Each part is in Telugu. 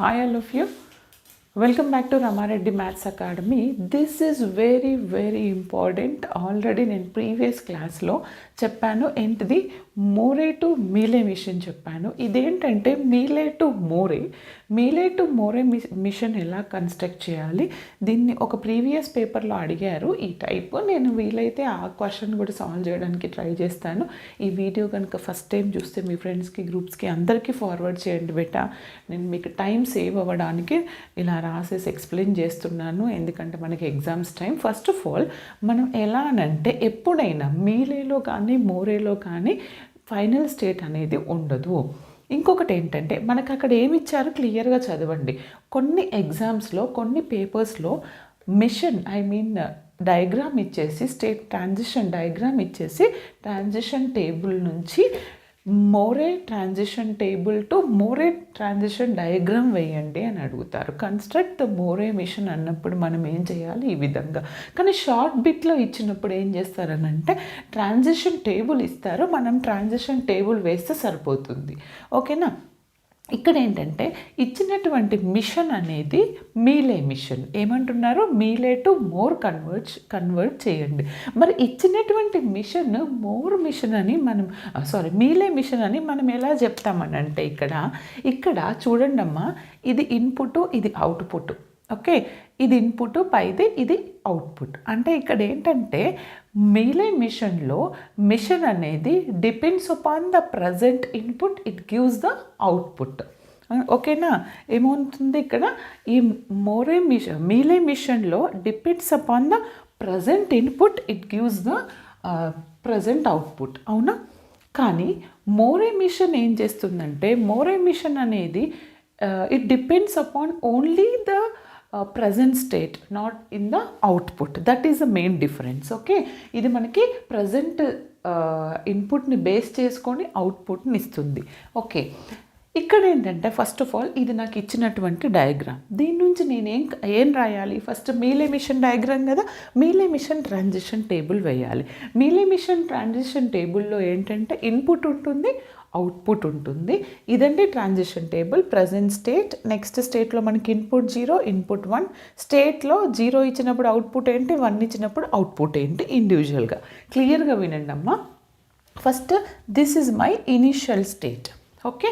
Hi all of you. Welcome back to Ramareddy Maths Academy. This is very important. Already నేను ప్రీవియస్ క్లాస్లో చెప్పాను ఏంటిది మోరే టు మీలే మిషన్ చెప్పాను. ఇదేంటంటే మీలే టు మోరే మిషన్ ఎలా కన్స్ట్రక్ట్ చేయాలి, దీన్ని ఒక ప్రీవియస్ పేపర్లో అడిగారు ఈ టైప్. నేను వీలైతే ఆ క్వశ్చన్ కూడా సాల్వ్ చేయడానికి ట్రై చేస్తాను. ఈ వీడియో కనుక ఫస్ట్ టైం చూస్తే మీ ఫ్రెండ్స్కి గ్రూప్స్కి అందరికీ ఫార్వర్డ్ చేయండి బెటా. నేను మీకు టైం సేవ్ అవ్వడానికి ఇలా రాసేసి ఎక్స్ప్లెయిన్ చేస్తున్నాను, ఎందుకంటే మనకి exams time. First of all మనం ఎలా అనంటే ఎప్పుడైనా మీలేలో కానీ మోరేలో కానీ ఫైనల్ స్టేట్ అనేది ఉండదు. ఇంకొకటి ఏంటంటే మనకు అక్కడ ఏమి ఇచ్చారో క్లియర్గా చదవండి. కొన్ని ఎగ్జామ్స్లో కొన్ని పేపర్స్లో మిషన్ డయాగ్రామ్ ఇచ్చేసి స్టేట్ ట్రాన్సిషన్ డయాగ్రామ్ ఇచ్చేసి ట్రాన్సిషన్ టేబుల్ నుంచి Moore transition table to Moore transition diagram వేయండి అని అడుగుతారు. కన్స్ట్రక్ట్ ద మోరే మిషన్ అన్నప్పుడు మనం ఏం చేయాలి ఈ విధంగా. కానీ షార్ట్ బిట్లో ఇచ్చినప్పుడు ఏం చేస్తారనంటే ట్రాన్సిషన్ టేబుల్ ఇస్తారు, మనం ట్రాన్సిషన్ టేబుల్ వేస్తే సరిపోతుంది. ఓకేనా. ఇక్కడ ఏంటంటే ఇచ్చినటువంటి మిషన్ అనేది మీలే మిషన్. ఏమంటున్నారు? మీలే టు మోర్ కన్వర్ట్ చేయండి. మరి ఇచ్చినటువంటి మిషన్ మోర్ మిషన్ అని మనం మీలే మిషన్ అని మనం ఎలా చెప్తామనంటే ఇక్కడ చూడండి అమ్మా, ఇది ఇన్పుట్, ఇది అవుట్పుట్. ఓకే, ఇది ఇన్పుట్, పైది ఇది అవుట్పుట్. అంటే ఇక్కడ ఏంటంటే మీలే మిషన్లో మిషన్ అనేది depends upon the present input, it gives the output. ఓకేనా. ఏమవుతుంది ఇక్కడ ఈ మీలే మిషన్లో depends upon the present input, it gives the present output. అవునా. కానీ మోరే మిషన్ ఏం చేస్తుందంటే మోరే మిషన్ అనేది it depends upon only the present state, not in the output. That is the main difference. Okay, ఇది మనకి ప్రజెంట్ ఇన్పుట్ని బేస్ చేసుకొని అవుట్పుట్ని ఇస్తుంది. ఓకే, ఇక్కడ ఏంటంటే ఫస్ట్ ఆఫ్ ఆల్ ఇది నాకు ఇచ్చినటువంటి డయాగ్రామ్. దీని నుంచి నేను ఏం రాయాలి? ఫస్ట్ మీలే మిషన్ డయాగ్రామ్ కదా, మీలే మిషన్ ట్రాన్సిషన్ టేబుల్ వేయాలి. మీలే మిషన్ ట్రాన్సిషన్ టేబుల్లో ఏంటంటే ఇన్పుట్ ఉంటుంది, అవుట్పుట్ ఉంటుంది. ఇదండి transition table. Present state, next స్టేట్లో మనకి ఇన్పుట్ 0, ఇన్పుట్ 1. స్టేట్లో 0 ఇచ్చినప్పుడు అవుట్పుట్ ఏంటి, 1 ఇచ్చినప్పుడు అవుట్పుట్ ఏంటి, ఇండివిజువల్గా క్లియర్గా వినండి అమ్మా. First this is my initial state. Okay,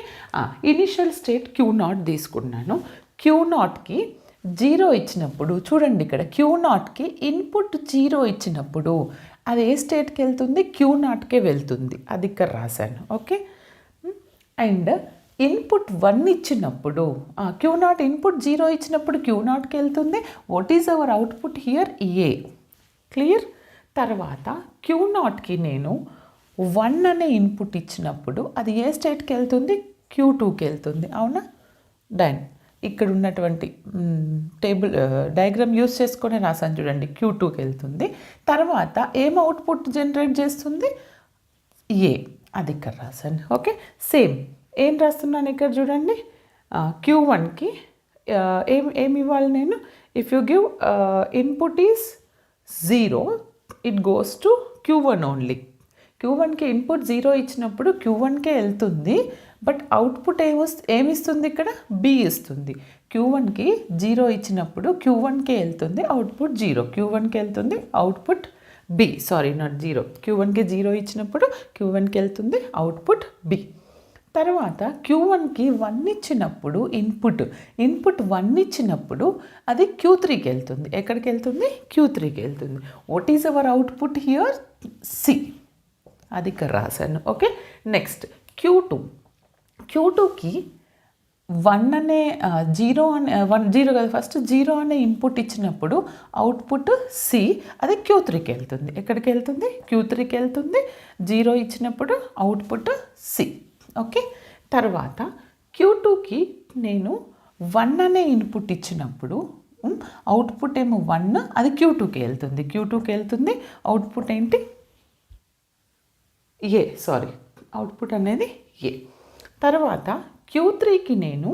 initial state Q0 తీసుకున్నాను. Q0కి 0 ఇచ్చినప్పుడు చూడండి, ఇక్కడ Q0కి ఇన్పుట్ 0 ఇచ్చినప్పుడు అది ఏ స్టేట్కి వెళ్తుంది? Q0కే వెళ్తుంది. అది ఇక్కడ రాశాను. ఓకే, అండ్ ఇన్పుట్ 1 ఇచ్చినప్పుడు Q0 ఇన్పుట్ 0 ఇచ్చినప్పుడు Q0కి వెళ్తుంది. What is our output here? A. Clear. తర్వాత Q0కి నేను 1 అనే ఇన్పుట్ ఇచ్చినప్పుడు అది ఏ స్టేట్కి వెళ్తుంది? Q2కి వెళ్తుంది. అవునా. డన్. ఇక్కడ ఉన్నటువంటి టేబుల్ డయాగ్రామ్ యూస్ చేసుకొని రాసాను చూడండి, Q2కి వెళ్తుంది. తర్వాత ఏం అవుట్పుట్ జనరేట్ చేస్తుంది? ఏ. అది ఇక్కడ రాసాను. ఓకే, సేమ్ ఏం రాస్తున్నాను ఇక్కడ చూడండి. Q1కి ఏమి ఇవ్వాలి నేను? If you give input is 0, it goes to Q1 only. Q1కి ఇన్పుట్ 0 ఇచ్చినప్పుడు Q1కే వెళ్తుంది, బట్ అవుట్పుట్ ఏమిస్తుంది ఇక్కడ? B ఇస్తుంది. Q1కి 0 ఇచ్చినప్పుడు Q1కే వెళ్తుంది, అవుట్పుట్ 0. Q1కి వెళ్తుంది, అవుట్పుట్ B. నాట్ 0. Q1కి 0 ఇచ్చినప్పుడు Q1కి వెళ్తుంది, అవుట్పుట్ B. తర్వాత Q1కి 1 ఇచ్చినప్పుడు ఇన్పుట్ 1 ఇచ్చినప్పుడు అది Q3కి వెళ్తుంది. ఎక్కడికి వెళ్తుంది? Q3కి వెళ్తుంది. What is our output here? C. అది ఇక్కడ రాశాను. ఓకే, నెక్స్ట్ Q2కి 1 అనే 0 అనే 0 కదా, ఫస్ట్ 0 అనే ఇన్పుట్ ఇచ్చినప్పుడు అవుట్పుట్ C. అది Q3కి వెళ్తుంది. ఎక్కడికి వెళ్తుంది? Q3కి వెళ్తుంది. 0 ఇచ్చినప్పుడు అవుట్పుట్ C. ఓకే, తర్వాత Q2కి నేను 1 అనే ఇన్పుట్ ఇచ్చినప్పుడు అవుట్పుట్ ఏమో 1, అది Q2కి వెళ్తుంది. అవుట్పుట్ ఏంటి? ఏ. అవుట్పుట్ అనేది ఏ. తర్వాత Q3కి నేను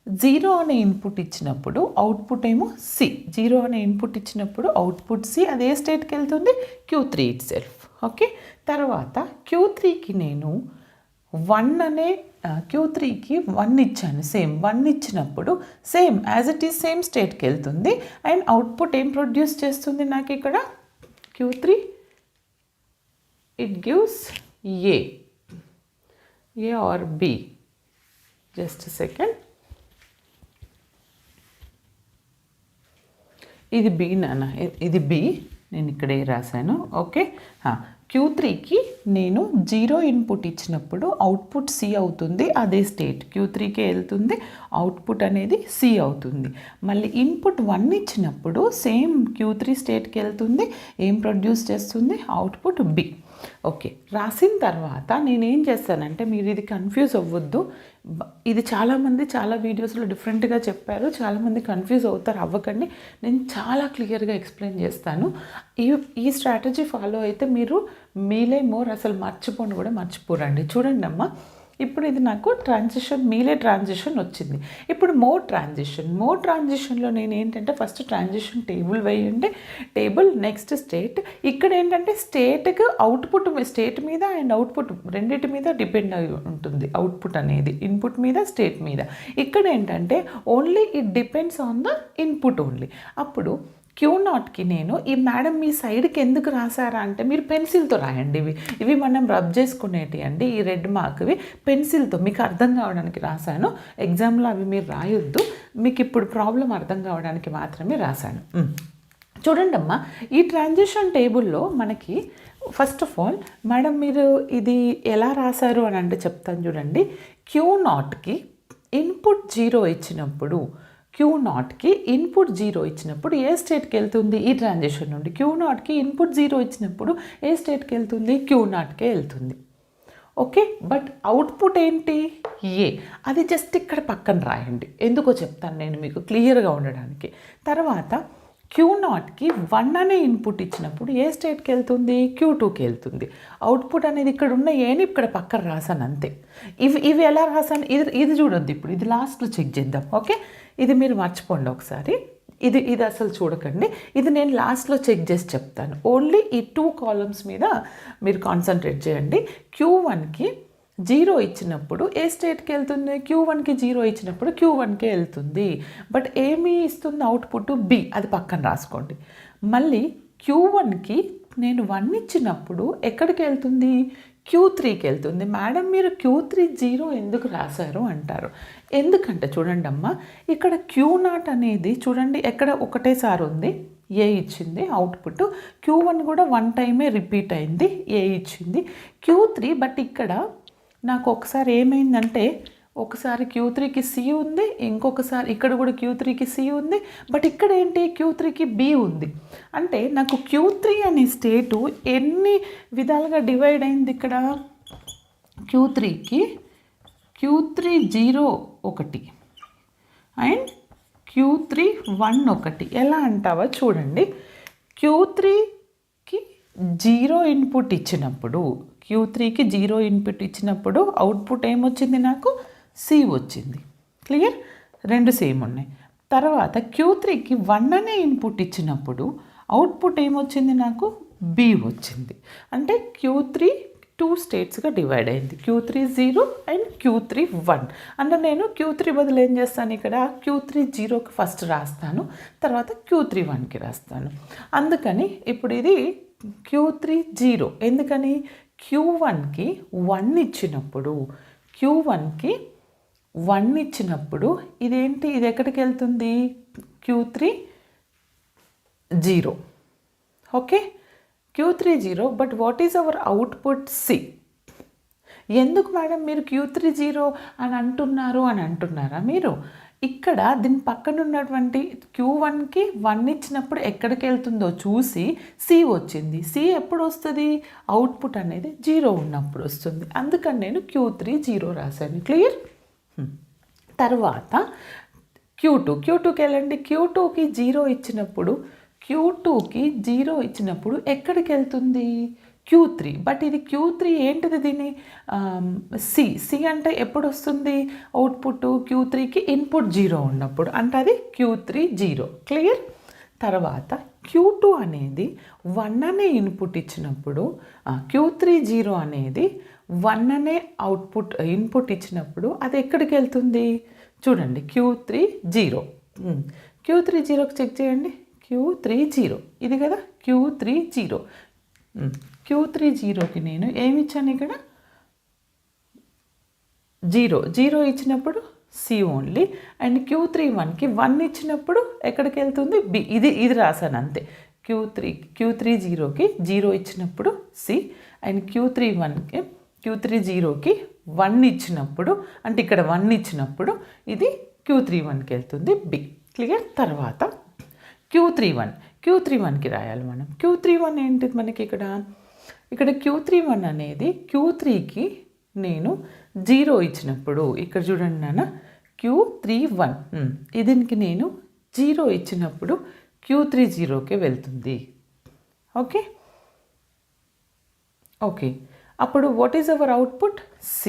0 అనే ఇన్పుట్ ఇచ్చినప్పుడు అవుట్పుట్ ఏమో C. 0 అనే ఇన్పుట్ ఇచ్చినప్పుడు అవుట్పుట్ C. అది ఏ స్టేట్కి వెళ్తుంది? Q3 it self. ఓకే, తర్వాత Q3కి నేను వన్ అనే Q3కి 1 ఇచ్చాను, సేమ్ 1 ఇచ్చినప్పుడు same as it is same స్టేట్కి వెళ్తుంది అండ్ అవుట్పుట్ ఏం ప్రొడ్యూస్ చేస్తుంది నాకు ఇక్కడ Q3 it gives A or B. Just second, ఇది బి నాన్న, ఇది బి, నేను ఇక్కడ ఏ రాశాను. ఓకే, Q3కి నేను 0 ఇన్పుట్ ఇచ్చినప్పుడు అవుట్పుట్ సి అవుతుంది, అదే స్టేట్ Q3కే వెళ్తుంది, అవుట్పుట్ అనేది సి అవుతుంది. మళ్ళీ ఇన్పుట్ 1 ఇచ్చినప్పుడు సేమ్ Q3 స్టేట్కి వెళ్తుంది, ఏం ప్రొడ్యూస్ చేస్తుంది, అవుట్పుట్ బి. ఓకే, రాసిన తర్వాత నేనేం చేస్తానంటే, మీరు ఇది కన్ఫ్యూజ్ అవ్వద్దు, ఇది చాలామంది చాలా వీడియోస్లో డిఫరెంట్గా చెప్పారు, చాలామంది కన్ఫ్యూజ్ అవుతారు, అవ్వకండి. నేను చాలా క్లియర్గా ఎక్స్ప్లెయిన్ చేస్తాను. ఈ స్ట్రాటజీ ఫాలో అయితే మీరు మీలే మోర్ అసలు మర్చిపోరండి. చూడండి అమ్మ, ఇప్పుడు ఇది నాకు ట్రాన్సిషన్, మీలే ట్రాన్సిషన్ వచ్చింది. ఇప్పుడు మోడ్ ట్రాన్సిషన్లో నేను ఏంటంటే ఫస్ట్ ట్రాన్సిషన్ టేబుల్ వేయండి, టేబుల్ నెక్స్ట్ స్టేట్. ఇక్కడ ఏంటంటే స్టేట్కి అవుట్పుట్, స్టేట్ మీద అండ్ అవుట్పుట్ రెండింటి మీద డిపెండ్ అయి ఉంటుంది. అవుట్పుట్ అనేది ఇన్పుట్ మీద, స్టేట్ మీద. ఇక్కడ ఏంటంటే only it depends on the input only. అప్పుడు Q0కి నేను ఈ మేడం మీ సైడ్కి ఎందుకు రాసారా అంటే, మీరు పెన్సిల్తో రాయండి. ఇవి మనం రబ్ చేసుకునేటి అండి, ఈ రెడ్ మార్క్వి పెన్సిల్తో మీకు అర్థం కావడానికి రాశాను. ఎగ్జామ్లో అవి మీరు రాయొద్దు, మీకు ఇప్పుడు ప్రాబ్లం అర్థం కావడానికి మాత్రమే రాశాను. చూడండి అమ్మా, ఈ ట్రాన్సిషన్ టేబుల్లో మనకి ఫస్ట్ ఆఫ్ ఆల్ మేడం మీరు ఇది ఎలా రాశారు అని అంటే చెప్తాను చూడండి. Q0కి ఇన్పుట్ 0 ఇచ్చినప్పుడు, Q0కి ఇన్పుట్ 0 ఇచ్చినప్పుడు ఏ స్టేట్కి వెళ్తుంది, ఈ ట్రాన్సిషన్ నుండి Q0కి ఇన్పుట్ 0 ఇచ్చినప్పుడు ఏ స్టేట్కి వెళ్తుంది, Q0కే వెళ్తుంది. ఓకే, బట్ అవుట్పుట్ ఏంటి, ఏ. అది జస్ట్ ఇక్కడ పక్కన రాయండి, ఎందుకో చెప్తాను నేను మీకు క్లియర్గా ఉండడానికి. తర్వాత Q0కి 1 అనే ఇన్పుట్ ఇచ్చినప్పుడు ఏ స్టేట్కి వెళ్తుంది, Q2కి వెళ్తుంది. అవుట్పుట్ అనేది ఇక్కడ ఉన్న ఏని ఇక్కడ పక్కన రాసాను అంతే. ఇవి ఎలా రాసాను, ఇది చూడొద్దు, ఇప్పుడు ఇది లాస్ట్లో చెక్ చేద్దాం. ఓకే, ఇది మీరు మర్చిపోండి ఒకసారి, ఇది అసలు చూడకండి, ఇది నేను లాస్ట్లో చెక్ చేసి చెప్తాను. ఓన్లీ ఈ 2 కాలమ్స్ మీద మీరు కాన్సన్ట్రేట్ చేయండి. Q1కి 0 ఇచ్చినప్పుడు ఏ స్టేట్కి వెళ్తుంది, Q1కి 0 ఇచ్చినప్పుడు Q1కే వెళ్తుంది. బట్ ఏమి ఇస్తుంది అవుట్పుట్, బి, అది పక్కన రాసుకోండి. మళ్ళీ Q1కి నేను 1 ఇచ్చినప్పుడు ఎక్కడికి వెళ్తుంది, Q3కి వెళ్తుంది. మేడం మీరు Q3 0 ఎందుకు రాశారు అంటారు. ఎందుకంటే చూడండి అమ్మ, ఇక్కడ Q0 అనేది చూడండి ఎక్కడ ఒకటేసారి ఉంది, ఏ ఇచ్చింది అవుట్పుట్. Q1 కూడా 1 టైమే రిపీట్ అయింది, ఏ ఇచ్చింది. Q3 బట్ ఇక్కడ నాకు ఒకసారి ఏమైందంటే, ఒకసారి Q3కి సి ఉంది, ఇంకొకసారి ఇక్కడ కూడా Q3కి సి ఉంది, బట్ ఇక్కడ ఏంటి Q3కి బి ఉంది. అంటే నాకు Q3 అనే స్టేటు ఎన్ని విధాలుగా డివైడ్ అయింది, ఇక్కడ Q3 0 ఒకటి అండ్ Q3 1 ఒకటి. ఎలా అంటావా చూడండి, Q3కి 0 ఇన్పుట్ ఇచ్చినప్పుడు, Q3కి 0 ఇన్పుట్ ఇచ్చినప్పుడు అవుట్పుట్ ఏమొచ్చింది, నాకు సి వచ్చింది. క్లియర్, రెండు సేమ్ ఉన్నాయి. తర్వాత Q3కి 1 అనే ఇన్పుట్ ఇచ్చినప్పుడు అవుట్పుట్ ఏమొచ్చింది, నాకు బి వచ్చింది. అంటే Q3 2 స్టేట్స్గా డివైడ్ అయింది, Q3 0 అండ్ Q3 1. అంటే నేను Q3 బదులు ఏం చేస్తాను, ఇక్కడ Q3 0కి ఫస్ట్ రాస్తాను, తర్వాత Q3 1కి రాస్తాను. అందుకని ఇప్పుడు ఇది Q3 0, ఎందుకని Q1కి 1 ఇచ్చినప్పుడు, Q1కి 1 ఇచ్చినప్పుడు ఇదేంటి, ఇది ఎక్కడికి వెళ్తుంది, Q3 0. Okay, Q3 0, but what is our output, C. ఎందుకు మేడం మీరు Q3 0 అని అంటున్నారా మీరు, ఇక్కడ దీని పక్కన ఉన్నటువంటి Q1కి 1 ఇచ్చినప్పుడు ఎక్కడికి వెళ్తుందో చూసి సి వచ్చింది. సి ఎప్పుడు వస్తుంది, అవుట్పుట్ అనేది 0 ఉన్నప్పుడు వస్తుంది. అందుకని నేను Q3 0 రాశాను. క్లియర్. తర్వాత Q2కి వెళ్ళండి. Q2కి 0 ఇచ్చినప్పుడు ఎక్కడికి వెళ్తుంది, Q3. బట్ ఇది Q3 ఏంటిది, దీని సి అంటే ఎప్పుడు వస్తుంది అవుట్పుట్, Q3కి ఇన్పుట్ 0 ఉన్నప్పుడు, అంటే అది Q3 0. క్లియర్. తర్వాత Q2 అనేది 1 అనే ఇన్పుట్ ఇచ్చినప్పుడు, Q3 0 అనేది 1 అనే ఇన్పుట్ ఇచ్చినప్పుడు అది ఎక్కడికి వెళ్తుంది చూడండి, Q30. Q30కి చెక్ చేయండి. Q30 ఇది కదా, Q30కి నేను ఏమి ఇచ్చాను ఇక్కడ, 0 ఇచ్చినప్పుడు C ఓన్లీ. అండ్ Q31కి 1 ఇచ్చినప్పుడు ఎక్కడికి వెళ్తుంది, B. ఇది రాశాను అంతే. Q30కి 0 ఇచ్చినప్పుడు C, అండ్ Q30కి 1 ఇచ్చినప్పుడు, అంటే ఇక్కడ 1 ఇచ్చినప్పుడు ఇది Q31కి వెళ్తుంది, B. క్లియర్. తర్వాత Q31కి రాయాలి మనం. Q31 ఏంటిది మనకి ఇక్కడ Q31 అనేది Q3కి నేను 0 ఇచ్చినప్పుడు, ఇక్కడ చూడండి నాన్న, Q31 దీనికి నేను 0 ఇచ్చినప్పుడు Q30కి వెళ్తుంది. ఓకే. అప్పుడు what is our output, C.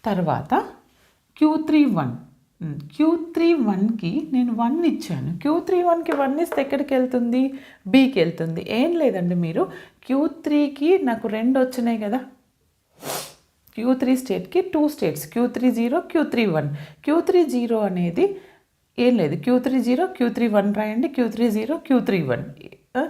తర్వాత Q31కి నేను 1 ఇచ్చాను. Q31కి 1 ఇస్తే ఎక్కడికి వెళ్తుంది, Bకి వెళ్తుంది. ఏం లేదండి, మీరు Q3కి నాకు 2 వచ్చినాయి కదా, Q3 స్టేట్కి 2 స్టేట్స్, Q30, Q31. Q30 అనేది ఏం లేదు, Q31 రాయండి, Q31.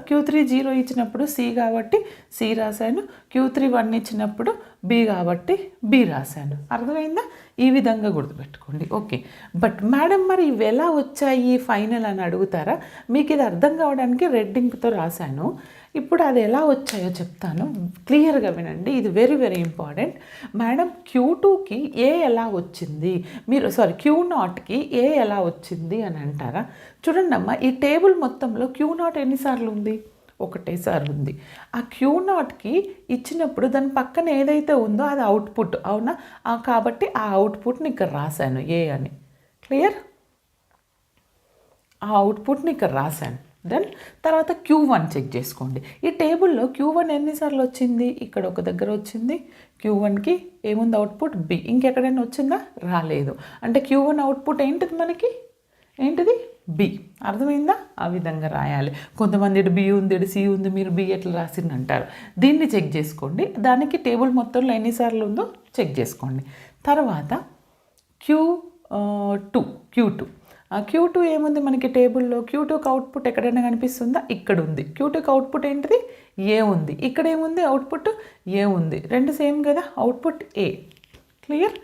Q30 ఇచ్చినప్పుడు C కాబట్టి C రాశాను, Q31 ఇచ్చినప్పుడు B కాబట్టి B రాశాను. అర్థమైందా? ఈ విధంగా గుర్తుపెట్టుకోండి. ఓకే. బట్ మేడం మరి ఇవి ఎలా వచ్చాయి ఫైనల్ అని అడుగుతారా? మీకు ఇది అర్థం కావడానికి రెడ్ ఇంక్తో రాశాను. ఇప్పుడు అది ఎలా వచ్చాయో చెప్తాను, క్లియర్గా వినండి. ఇది వెరీ వెరీ ఇంపార్టెంట్. మేడం Q2కి A ఎలా వచ్చింది, Q0కి A ఎలా వచ్చింది అని అంటారా? చూడండి అమ్మా, ఈ టేబుల్ మొత్తంలో Q0 ఎన్నిసార్లు ఉంది, ఒకటేసారి ఉంది. ఆ Q0కి ఇచ్చినప్పుడు దాని పక్కన ఏదైతే ఉందో అది అవుట్పుట్, అవునా? కాబట్టి ఆ అవుట్పుట్ని ఇక్కడ రాశాను A అని. క్లియర్? ఆ అవుట్పుట్ని ఇక్కడ రాశాను. దెన్ తర్వాత Q1 చెక్ చేసుకోండి. ఈ టేబుల్లో Q1 ఎన్నిసార్లు వచ్చింది, ఇక్కడ ఒక దగ్గర వచ్చింది. Q1కి ఏముంది అవుట్పుట్, B. ఇంకెక్కడైనా వచ్చిందా, రాలేదు. అంటే Q1 అవుట్పుట్ ఏంటిది మనకి, B. అర్థమైందా? ఆ విధంగా రాయాలి. కొంతమంది B ఉంది, C ఉంది, మీరు B ఎట్లా రాసింది అంటారు. దీన్ని చెక్ చేసుకోండి. దానికి టేబుల్ మొత్తంలో ఎన్నిసార్లు ఉందో చెక్ చేసుకోండి. తర్వాత Q2 ఏముంది మనకి టేబుల్లో, Q2కి అవుట్పుట్ ఎక్కడైనా కనిపిస్తుందా, ఇక్కడ ఉంది. Q2కి అవుట్పుట్ ఏంటిది, A ఉంది. ఇక్కడ ఏముంది అవుట్పుట్, A ఉంది. రెండు సేమ్ కదా, అవుట్పుట్ A. క్లియర్?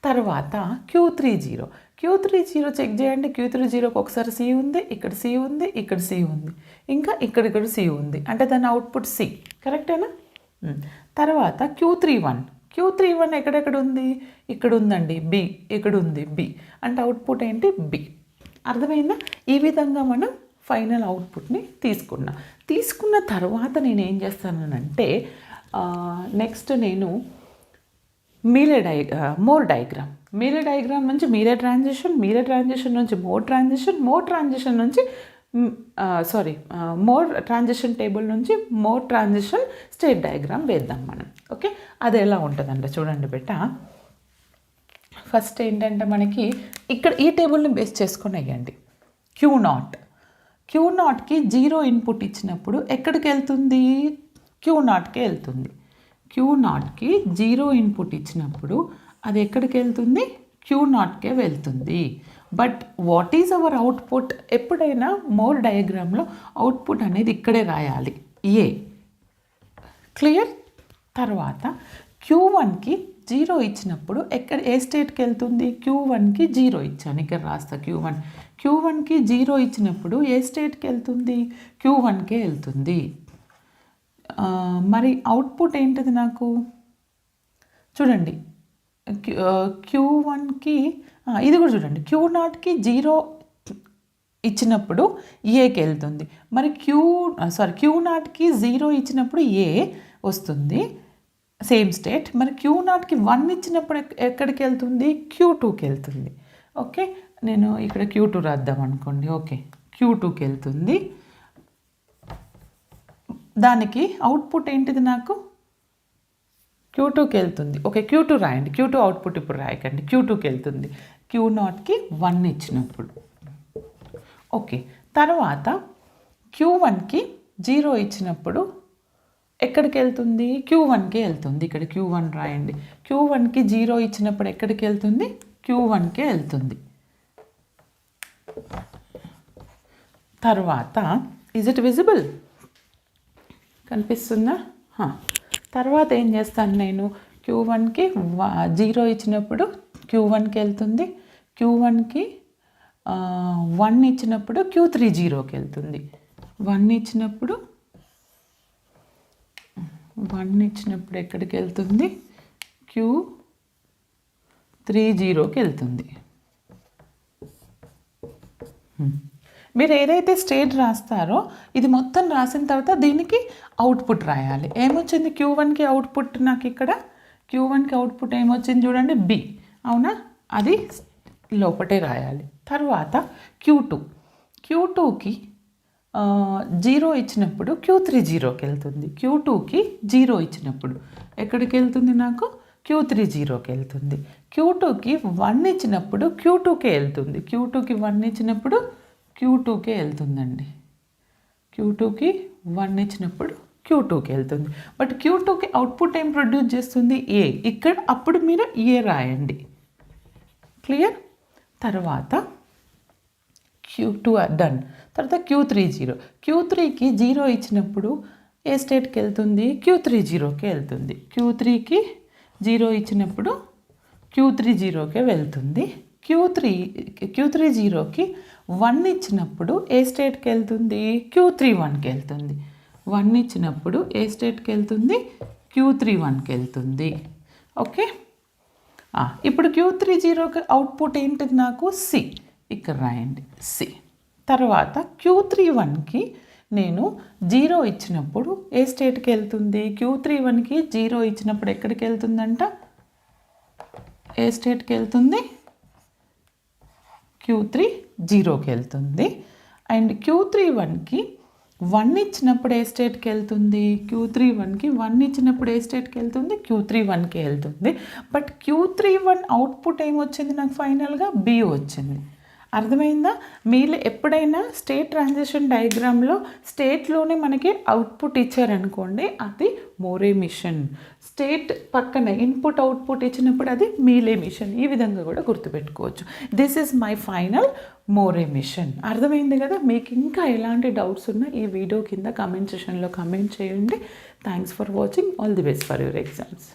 తర్వాత Q30 చెక్ చేయండి. Q30కి ఒకసారి C ఉంది, ఇక్కడ C ఉంది, ఇక్కడ C ఉంది, ఇంకా ఇక్కడ C ఉంది. అంటే దాని అవుట్పుట్ C. కరెక్టేనా? తర్వాత Q31 ఎక్కడెక్కడ ఉంది, ఇక్కడ ఉందండి B, ఇక్కడ ఉంది B. అంటే అవుట్పుట్ ఏంటి, B. అర్థమైందా? ఈ విధంగా మనం ఫైనల్ అవుట్పుట్ని తీసుకున్న తర్వాత నేను ఏం చేస్తానంటే నెక్స్ట్ నేను మోర్ డయాగ్రామ్ నుంచి మీరే ట్రాన్సిషన్ నుంచి మోర్ ట్రాన్సిషన్ నుంచి మోర్ ట్రాన్సిషన్ టేబుల్ నుంచి మోర్ ట్రాన్సిషన్ స్టేట్ డయాగ్రామ్ వేద్దాం మనం. ఓకే, అది ఎలా ఉంటుందంటే చూడండి బెట్ట. ఫస్ట్ ఏంటంటే మనకి ఇక్కడ ఈ టేబుల్ని బేస్ చేసుకొని వేయండి. Q0కి 0 ఇన్పుట్ ఇచ్చినప్పుడు ఎక్కడికి వెళ్తుంది, Q0కే వెళ్తుంది. Q0కి 0 ఇన్పుట్ ఇచ్చినప్పుడు అది ఎక్కడికి వెళ్తుంది, Q0కే వెళ్తుంది. But what is our output, ఎప్పుడైనా మోర్ డయాగ్రామ్లో అవుట్పుట్ అనేది ఇక్కడే రాయాలి, A. క్లియర్? తర్వాత Q1కి 0 ఇచ్చినప్పుడు ఏ స్టేట్కి వెళ్తుంది, Q1కి 0 ఇచ్చాను, ఇక్కడ రాస్తా Q1కి 0 ఇచ్చినప్పుడు ఏ స్టేట్కి వెళ్తుంది, Q1కే వెళ్తుంది. మరి అవుట్పుట్ ఏంటిది నాకు చూడండి, Q1కి ఇది కూడా చూడండి, Q0కి 0 ఇచ్చినప్పుడు Aకి వెళ్తుంది. మరి Q0కి 0 ఇచ్చినప్పుడు A వస్తుంది, సేమ్ స్టేట్. మరి Q0కి 1 ఇచ్చినప్పుడు ఎక్కడికి వెళ్తుంది, Q2కి వెళ్తుంది. ఓకే, నేను ఇక్కడ Q2 రాద్దాం అనుకోండి. ఓకే, Q2కి వెళ్తుంది. దానికి అవుట్పుట్ ఏంటిది నాకు, Q2కి వెళ్తుంది. ఓకే, Q2 రాయండి. Q2 అవుట్పుట్ ఇప్పుడు రాయకండి, Q2కి వెళ్తుంది Q0కి 1 ఇచ్చినప్పుడు. ఓకే, తర్వాత Q1కి 0 ఇచ్చినప్పుడు ఎక్కడికి వెళ్తుంది? Q1కి వెళ్తుంది. ఇక్కడ Q1 రాయండి. Q1కి 0 ఇచ్చినప్పుడు ఎక్కడికి వెళ్తుంది? Q1కే వెళ్తుంది. తర్వాత ఈజ్ ఇట్ విజిబుల్? కనిపిస్తుందా? తర్వాత ఏం చేస్తాను నేను? Q1కి 0 ఇచ్చినప్పుడు Q1కి వెళ్తుంది. Q1కి 1 ఇచ్చినప్పుడు Q3 0కి వెళ్తుంది. 1 ఇచ్చినప్పుడు ఎక్కడికి వెళ్తుంది? Q3 0కి వెళ్తుంది. మీరు ఏదైతే స్టేట్ రాస్తారో ఇది మొత్తం రాసిన తర్వాత దీనికి అవుట్పుట్ రాయాలి. ఏమొచ్చింది Q1కి అవుట్పుట్? నాకు ఇక్కడ Q1కి అవుట్పుట్ ఏమొచ్చింది చూడండి, B. అవునా? అది లోపటే రాయాలి. తర్వాత Q2కి 0 ఇచ్చినప్పుడు Q3 0కి వెళ్తుంది. Q2కి 0 ఇచ్చినప్పుడు ఎక్కడికి వెళ్తుంది? నాకు Q3 0కి వెళ్తుంది. Q2కి 1 ఇచ్చినప్పుడు Q2కే వెళ్తుంది. Q2కి 1 ఇచ్చినప్పుడు Q2కే వెళ్తుందండి. Q2కి 1 ఇచ్చినప్పుడు Q2కి వెళ్తుంది. బట్ Q2కి అవుట్పుట్ ఏం ప్రొడ్యూస్ చేస్తుంది? A. ఇక్కడ అప్పుడు మీరు A రాయండి. క్లియర్? తర్వాత Q2 డన్. తర్వాత Q3 0. Q3కి 0 ఇచ్చినప్పుడు ఏ స్టేట్కి వెళ్తుంది? Q3 0కే వెళ్తుంది. Q3కి 0 ఇచ్చినప్పుడు Q3 0కే వెళ్తుంది. Q3 0కి 1 ఇచ్చినప్పుడు ఏ స్టేట్కి వెళ్తుంది? Q3 1కి వెళ్తుంది. 1 ఇచ్చినప్పుడు ఏ స్టేట్కి వెళ్తుంది? Q3 1కి వెళ్తుంది. ఓకే. ఇప్పుడు Q3 0కి అవుట్పుట్ ఏంటిది? నాకు C. ఇక్కడ రాయండి C. తర్వాత Q3 1కి నేను 0 ఇచ్చినప్పుడు ఏ స్టేట్కి వెళ్తుంది? Q3 1కి 0 ఇచ్చినప్పుడు ఎక్కడికి వెళ్తుందంట? ఏ స్టేట్కి వెళ్తుంది? Q3 0కి వెళ్తుంది. అండ్ Q3 1కి 1 ఇచ్చినప్పుడు ఏ స్టేట్కి వెళ్తుంది? Q3 1కి 1 ఇచ్చినప్పుడు ఏ స్టేట్కి వెళ్తుంది? Q3 1కి వెళ్తుంది. బట్ Q3 1 అవుట్పుట్ ఏమొచ్చింది నాకు? ఫైనల్గా B వచ్చింది. అర్థమైందా? మీరు ఎప్పుడైనా స్టేట్ ట్రాన్సిషన్ డయాగ్రామ్లో స్టేట్లోనే మనకి అవుట్పుట్ ఇచ్చారనుకోండి, అది మోరే మిషన్. స్టేట్ పక్కన ఇన్పుట్ అవుట్పుట్ ఇచ్చినప్పుడు అది మీలే మిషన్. ఈ విధంగా కూడా గుర్తుపెట్టుకోవచ్చు. This is my final Moore machine. అర్థమైంది కదా? మీకు ఇంకా ఎలాంటి డౌట్స్ ఉన్నా ఈ వీడియో కింద కామెంట్ సెషన్లో కామెంట్ చేయండి. Thanks for watching. All the best for your exams.